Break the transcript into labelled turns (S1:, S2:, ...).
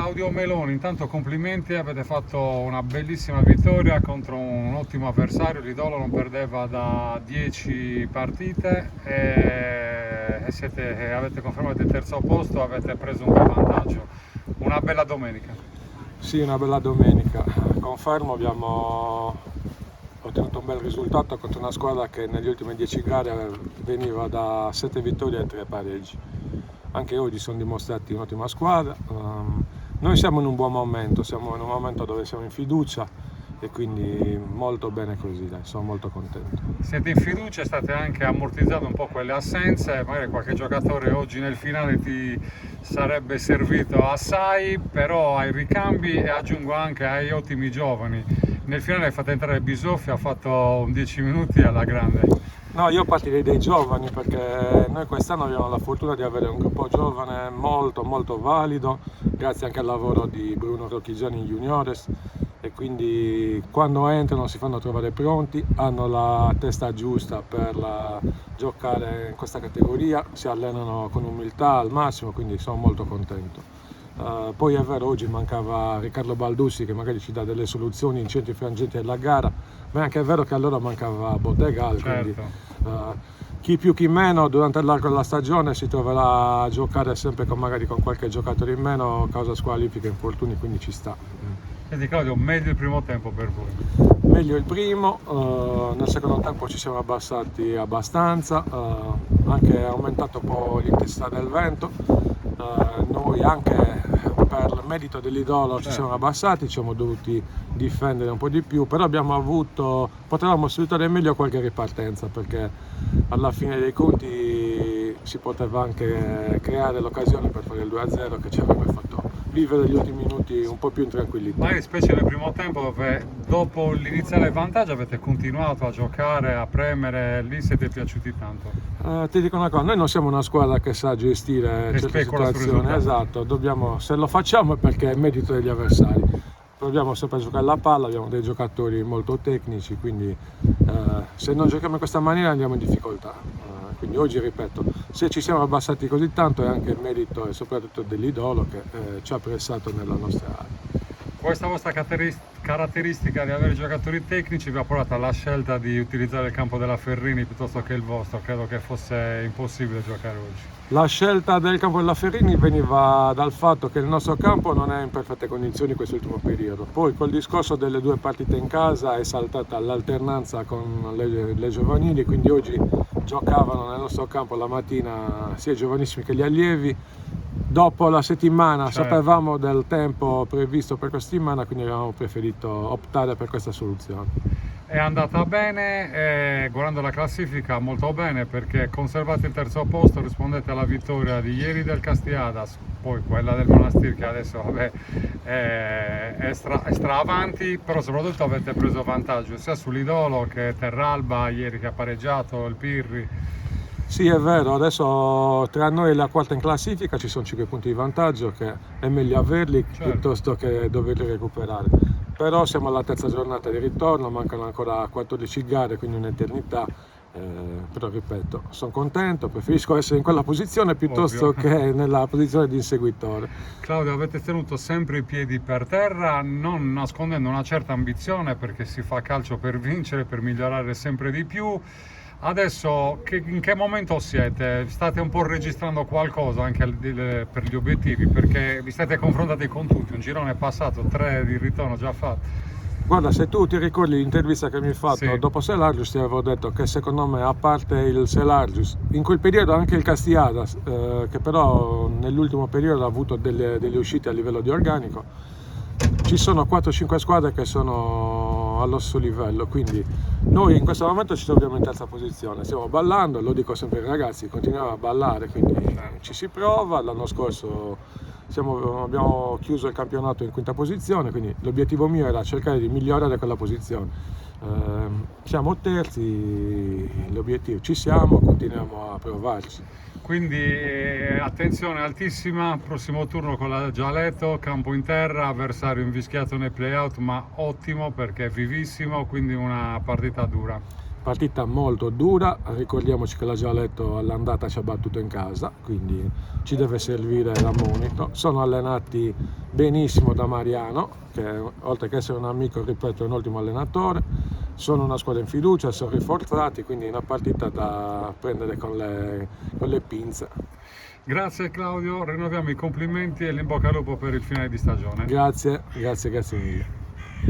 S1: Claudio Meloni, intanto complimenti, avete fatto una bellissima vittoria contro un ottimo avversario. L'Idolo non perdeva da 10 partite e avete confermato il terzo posto, avete preso un bel vantaggio. Una bella domenica.
S2: Sì, una bella domenica. Confermo, abbiamo ottenuto un bel risultato contro una squadra che negli ultimi 10 gare veniva da 7 vittorie e 3 pareggi. Anche oggi sono dimostrati un'ottima squadra. Noi siamo in un buon momento, siamo in un momento dove siamo in fiducia e quindi molto bene così, dai, sono molto contento.
S1: Siete in fiducia, state anche ammortizzando un po' quelle assenze, magari qualche giocatore oggi nel finale ti sarebbe servito assai, però ai ricambi e aggiungo anche ai ottimi giovani. Nel finale fate entrare Bisoffi, ha fatto 10 minuti alla grande.
S2: No, io partirei dai giovani perché noi quest'anno abbiamo la fortuna di avere un gruppo giovane molto valido, grazie anche al lavoro di Bruno Rocchigiani Juniores, e quindi quando entrano si fanno trovare pronti, hanno la testa giusta per giocare in questa categoria, si allenano con umiltà al massimo, quindi sono molto contento. Poi è vero, oggi mancava Riccardo Baldussi che magari ci dà delle soluzioni in centri frangenti della gara, ma è anche vero che allora mancava Bottegal,
S1: Certo.
S2: quindi chi più chi meno durante l'arco della stagione si troverà a giocare sempre magari con qualche giocatore in meno causa squalifiche e infortuni, quindi ci sta.
S1: Senti Claudio, meglio il primo tempo per voi.
S2: Meglio il primo, nel secondo tempo ci siamo abbassati abbastanza, anche aumentato un po' l'intensità del vento, noi anche per merito dell'Idolo ci siamo abbassati, ci siamo dovuti difendere un po' di più, però potevamo sfruttare meglio qualche ripartenza perché alla fine dei conti si poteva anche creare l'occasione per fare il 2-0 che ci avrebbe fatto vivere gli ultimi minuti un po' più in tranquillità.
S1: Magari specie nel primo tempo dove dopo l'iniziale vantaggio avete continuato a giocare, a premere, lì siete piaciuti tanto.
S2: Ti dico una cosa, noi non siamo una squadra che sa gestire
S1: Che
S2: certe
S1: specula sul
S2: situazioni,
S1: risultato.
S2: esatto, se lo facciamo è perché è merito degli avversari. Proviamo sempre a giocare la palla, abbiamo dei giocatori molto tecnici, quindi se non giochiamo in questa maniera andiamo in difficoltà. Quindi oggi, ripeto, se ci siamo abbassati così tanto è anche merito e soprattutto dell'Idolo che ci ha pressato nella nostra area.
S1: Questa vostra caratteristica di avere giocatori tecnici vi ha portato alla scelta di utilizzare il campo della Ferrini piuttosto che il vostro. Credo che fosse impossibile giocare oggi.
S2: La scelta del campo della Ferrini veniva dal fatto che il nostro campo non è in perfette condizioni in quest'ultimo periodo. Poi col discorso delle 2 partite in casa è saltata l'alternanza con le giovanili, quindi oggi giocavano nel nostro campo la mattina sia i giovanissimi che gli allievi. Dopo la settimana sapevamo del tempo previsto per questa settimana, quindi abbiamo preferito optare per questa soluzione.
S1: È andata bene, guardando la classifica molto bene perché conservate il terzo posto, rispondete alla vittoria di ieri del Castiadas, poi quella del Monastir che adesso vabbè, è stra avanti, però soprattutto avete preso vantaggio sia sull'Idolo che Terralba ieri che ha pareggiato, il Pirri.
S2: Sì, è vero, adesso tra noi e la quarta in classifica ci sono 5 punti di vantaggio che è meglio averli piuttosto che doverli recuperare. Però siamo alla terza giornata di ritorno, mancano ancora 14 gare, quindi un'eternità. Però ripeto, sono contento, preferisco essere in quella posizione piuttosto che nella posizione di inseguitore.
S1: Claudio, avete tenuto sempre i piedi per terra, non nascondendo una certa ambizione perché si fa calcio per vincere, per migliorare sempre di più. Adesso in che momento siete? State un po' registrando qualcosa anche per gli obiettivi, perché vi siete confrontati con tutti, un girone è passato, 3 di ritorno già fatti.
S2: Guarda, se tu ti ricordi l'intervista che mi hai fatto dopo Selargius, ti avevo detto che secondo me, a parte il Selargius, in quel periodo anche il Castiadas, che però nell'ultimo periodo ha avuto delle uscite a livello di organico, ci sono 4-5 squadre che sono allo stesso livello, quindi noi in questo momento ci troviamo in terza posizione, stiamo ballando, lo dico sempre ai ragazzi, continuiamo a ballare, quindi ci si prova. L'anno scorso abbiamo chiuso il campionato in quinta posizione, quindi l'obiettivo mio era cercare di migliorare quella posizione. Siamo terzi, l'obiettivo ci siamo, continuiamo a provarci.
S1: Quindi attenzione altissima, prossimo turno con la Gialetto, campo in terra, avversario invischiato nei play-out, ma ottimo perché è vivissimo, quindi una partita dura.
S2: partita molto dura, ricordiamoci che la Gialletto all'andata ci ha battuto in casa, quindi ci deve servire da monito. Sono allenati benissimo da Mariano, che oltre che essere un amico, ripeto, è un ottimo allenatore. Sono una squadra in fiducia, sono rinforzati, quindi è una partita da prendere con le pinze.
S1: Grazie Claudio, rinnoviamo i complimenti e l'in bocca al lupo per il finale di stagione.
S2: Grazie mille.